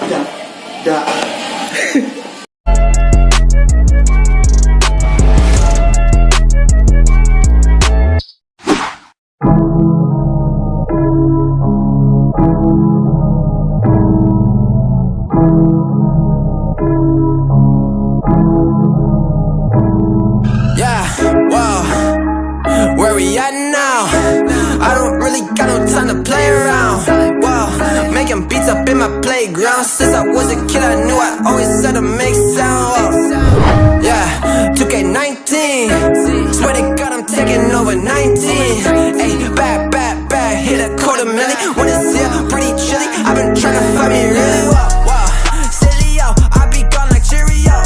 Da. Where we at now? I don't really got no time to play around. Wow, making beats up in my playground. Since I was a kid I knew I always had to make sound. Yeah, 2K19, swear to God I'm taking over 19. Ayy, bad, hit a $250,000. When it's here, pretty chilly, I've been trying to find me really wow, silly yo, I be gone like Cheerio.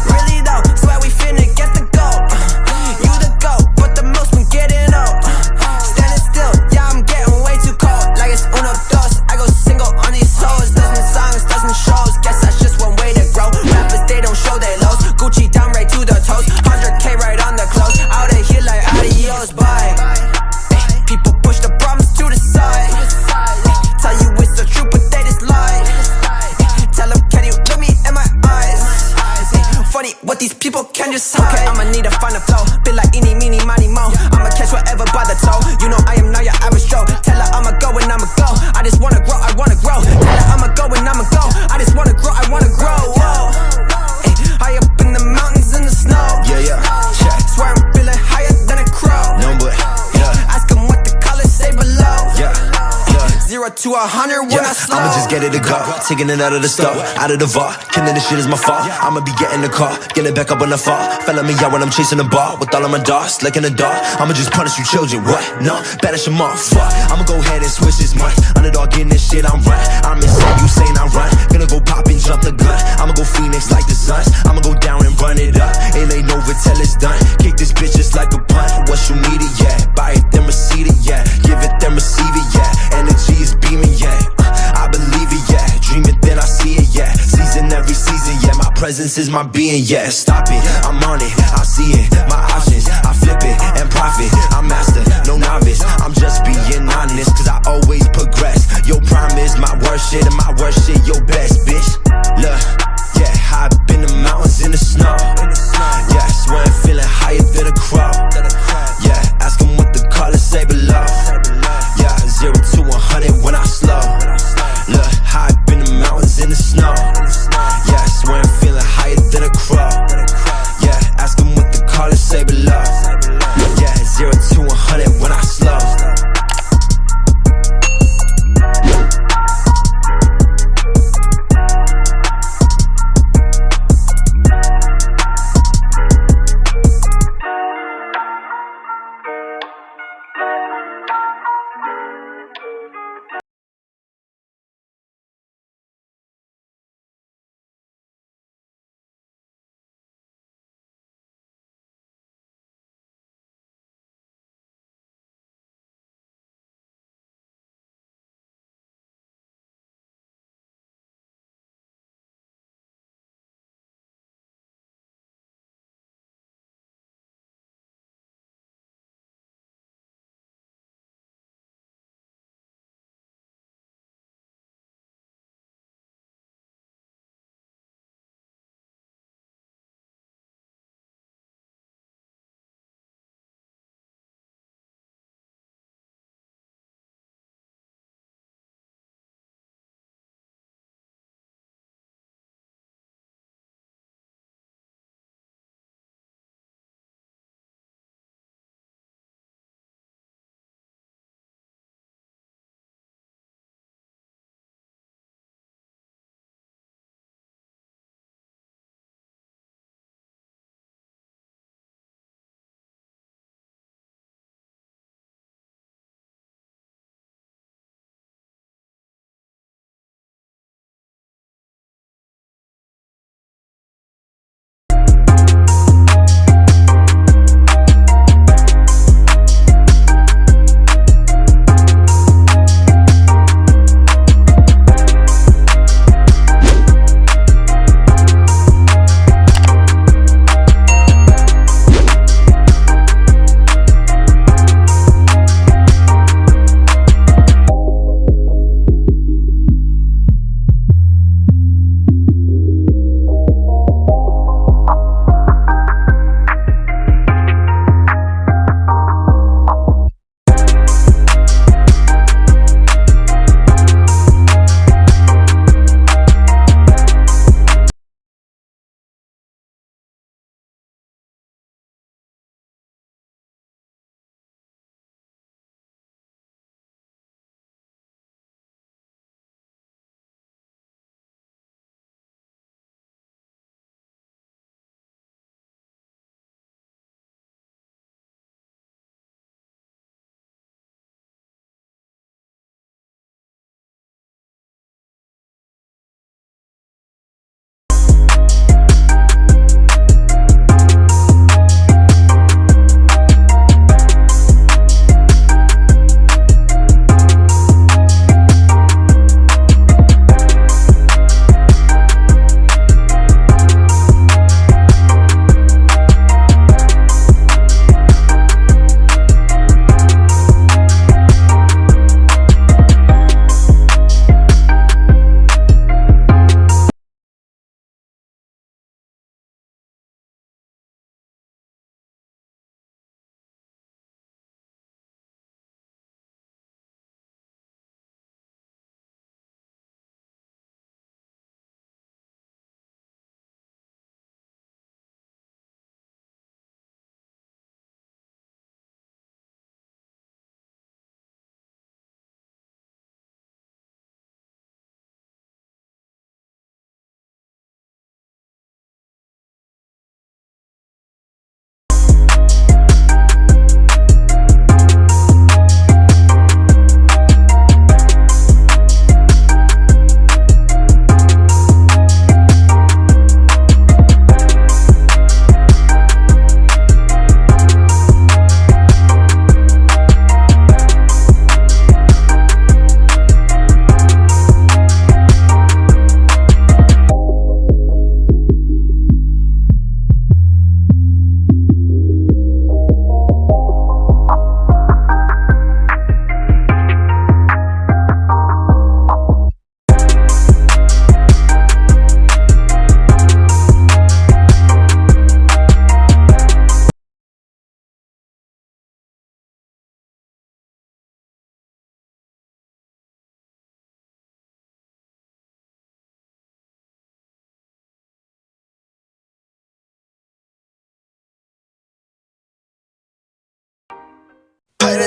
Really though, swear we finna get the gold. You the goat, but the most been getting old. Standing still, yeah I'm getting way too cold. Like it's uno dos, I go single on these hoes. Dozen songs, dozen shows, guess that's just one way to grow. Rappers they don't show their lows, Gucci down right to the toes, 100K right on the clothes. Out of here like adios, bye. People push the problems to the side. Tell you it's the truth, but they just lie. Tell them, can you look me in my eyes? Funny what these people can just hide. Okay, I'ma need to find a flow. Been like eeny, meeny, miny, mo. I'ma catch whatever by the toe. You know I am not your average Joe. Tell her I'ma go and I'ma go. I just wanna grow, I wanna grow. Tell her I'ma go and I'ma go. I just wanna grow, I wanna grow. Whoa. Ay, high up in the mountains in the snow. Yeah. Swear I'm feeling higher than a crow. No, but ask them what the colors say below. 0 to 100 when I slow. I'ma just get it to go, taking it out of the store, out of the vault. Killing this shit is my fault. I'ma be getting the car, get it back up when I fall. Felling me out when I'm chasing the ball with all of my dogs, like in the dark. I'ma just punish you children, what? No, banish them off. Fuck, I'ma go ahead and switch this month. Underdog getting this shit, I'm right. I'm insane, you saying I run. Gonna go pop and jump the gun. I'ma go Phoenix like the Suns. I'ma go down and run it up. It ain't over till it's done. Kick this bitch just like a punt. What you need it, yeah. Buy it, then receive it, yeah. Give it, then receive it, yeah. Energy is beaming, yeah. I believe it, yeah. Dream it, then I see it, yeah. Season every season, yeah. My presence is my being, yeah. Stop it, I'm on it, I see it. My options, I flip it and profit. I'm master, no novice. I'm just being honest, cause I always progress. Your prime is my worst shit, and my worst shit your best, bitch. Look, yeah, high up in the mountains in the snow. Yeah, swear I'm feeling higher than a crow. Yeah, ask them what the colors say below. Yeah, 0 to 100 when I slow. Look, high up in the mountains in the snow. Yeah, swear I'm feeling higher than a crow. Yeah, ask them what the colors say below. Yeah, 0 to 100 when I slow.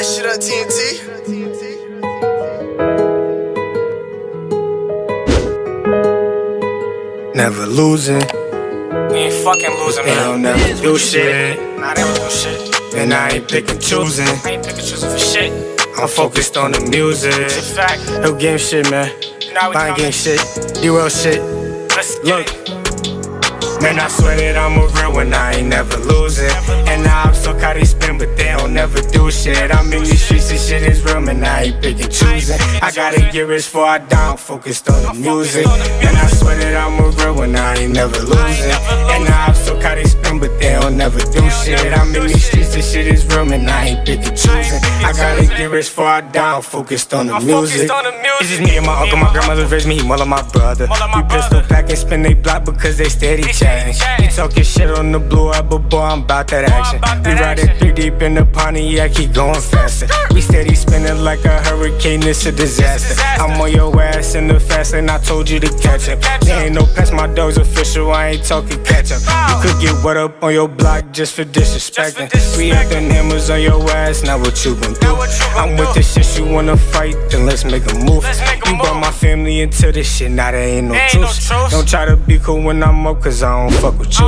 that shit up, TNT. Never losing. We ain't fucking losing, They man. don't never do shit. Nah, they don't do shit. And I ain't picking choosing. I ain't picking choosing for shit. I'm focused on the music. It's a fact. No game shit, man. Now we I ain't coming. game shit. D-Roll shit. Let's get Look. it. Man, I swear that I'm a real one, I ain't never losing. And now I'm so caught they spin, but they don't never do shit. I'm in these streets, this shit is real, man, I ain't picking choosing. I gotta get rich before I die, I'm focused on the music. And I swear that I'm a real one, I ain't never losing. And now I'm so caught they spin, but they don't never do shit. I'm in these streets, this shit is real, man, I ain't picking choosing. I gotta get rich before I die, I'm focused on the music. It's just me and my uncle, my grandmother raised me, he more like my brother. We pistol back and spin they block because they steady chatting. He talking shit on the blue app, but boy, I'm about that action. We riding 3 deep in the Pontiac, keep going faster. We steady spinning like a hurricane, it's a disaster. I'm on your ass in the fast lane, I told you to catch up. There ain't no past, my dog's official, I ain't talking catch up. You could get wet up on your block just for disrespecting. We have the hammers on your ass, now what you gon' do? I'm with this shit, you wanna fight, then let's make a move. You brought my family into this shit, now there ain't no truth. Don't try to be cool when I'm up, cause I don't fuck with you.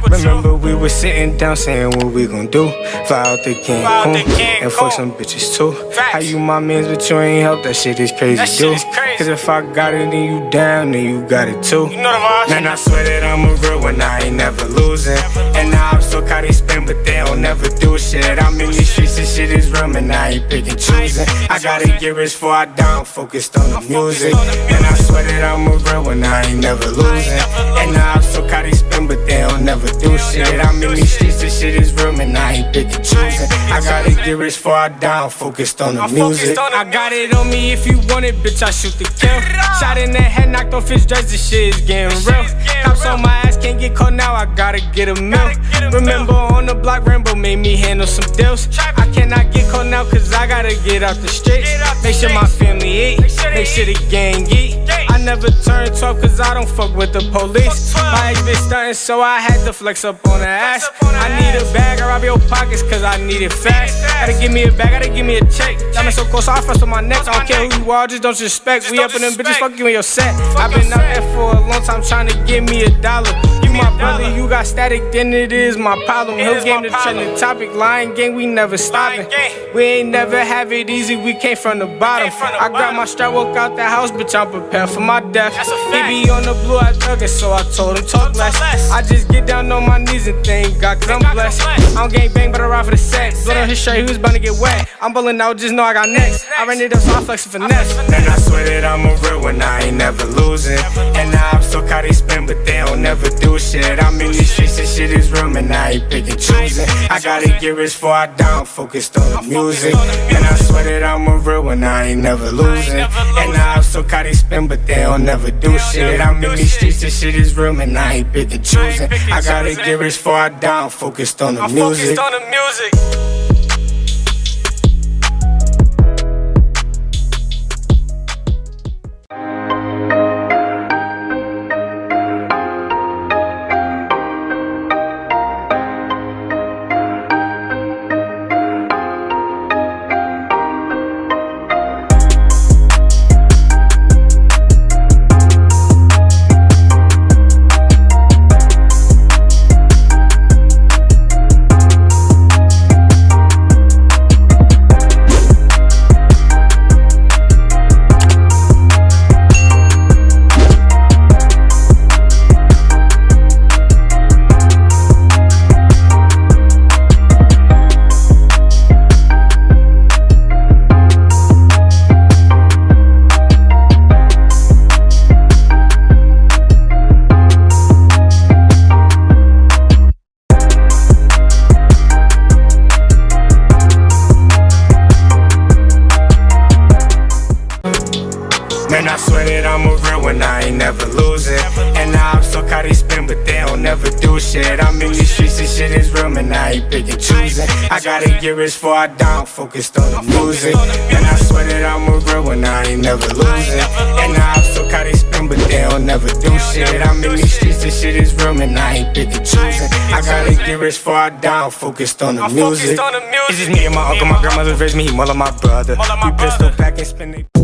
Remember we was sitting down saying what we gon' do. Fly out the Cancun and fuck some bitches too. How you my mans but you ain't help, that shit is crazy dude. Cause if I got it then you down, then you got it too. Man, I swear that I'm a real one, I ain't never losing. And now I'm so caught they spin, but they don't never do shit. I'm in these streets, this shit is real, man, I ain't picking choosing. I gotta get rich before I die, I'm focused on the music. And I swear that I'm a real one, I ain't never losing. And now I'm so caught they spin, but they don't never do shit. I'm in these streets, this shit is real, man, I ain't picking choosing. I gotta get rich before I die, I'm focused on the music. I got it on me if you want it, bitch, I shoot the kill. Shot in the head, knocked off his dress, this shit is getting real. Cops on my ass, can't get caught now, I gotta get a meal. Remember on the block, Rainbow made me handle some deals. I cannot get caught now, cause I gotta get out the streets. Make sure my family eat, make sure the gang eat. I never turn 12 cause I don't fuck with the police. My ex bitch stuntin', so I had to flex up on her ass. I need a bag, I rob your pockets cause I need it fast. Gotta give me a bag, gotta give me a check. Diamond so close, I fuss on my neck. I don't care who you are, just don't disrespect. We up in them bitches, fuck you in your set. I've been out there for a long time trying to give me $1. You my brother, you got static, then it is my problem. Hill game the trending topic, lying gang, we never stopping. We ain't never have it easy, we came from the bottom. I got my strap, walk out the house, bitch, I'm prepared for my death. He be on the blue, I dug it, so I told him talk less. I just get down on my knees and thank God, cause I'm blessed. I don't gang bang, but I ride for the set. Blood on his shirt, he was bound to get wet. I'm ballin' out, just know I got next. I ran it up, so I flex and finesse. And I swear that I'm a real one, I ain't never losing. And now I'm so caught they spin, but they don't never do shit. I'm in these streets, this shit is real, man, I ain't picking choosing. I gotta get rich before I die, I'm focused on the music. And I swear that I'm a real one, I ain't never losing. And now I'm so caught they spin, but they don't never do shit. I'm in these streets, this shit is real, man, I ain't picking choosing. I gotta get rich before I die, I'm focused on the music. Man, I swear that I'm a real one, I ain't never losing. And now I'm so caught they spin, but they don't never do shit. I'm in these streets, this shit is real, man, I ain't picking choosing. I gotta get rich before I die, I'm focused on the music. And I swear that I'm a real one, I ain't never losing. And now I'm so caught they spin, but they don't never do shit. I'm in these streets, this shit is real, man, I ain't picking choosing. I gotta get rich before I die, I'm focused on the music. It's just me and my uncle, my grandmother raised me, he more like my brother. We pistol back and spin it.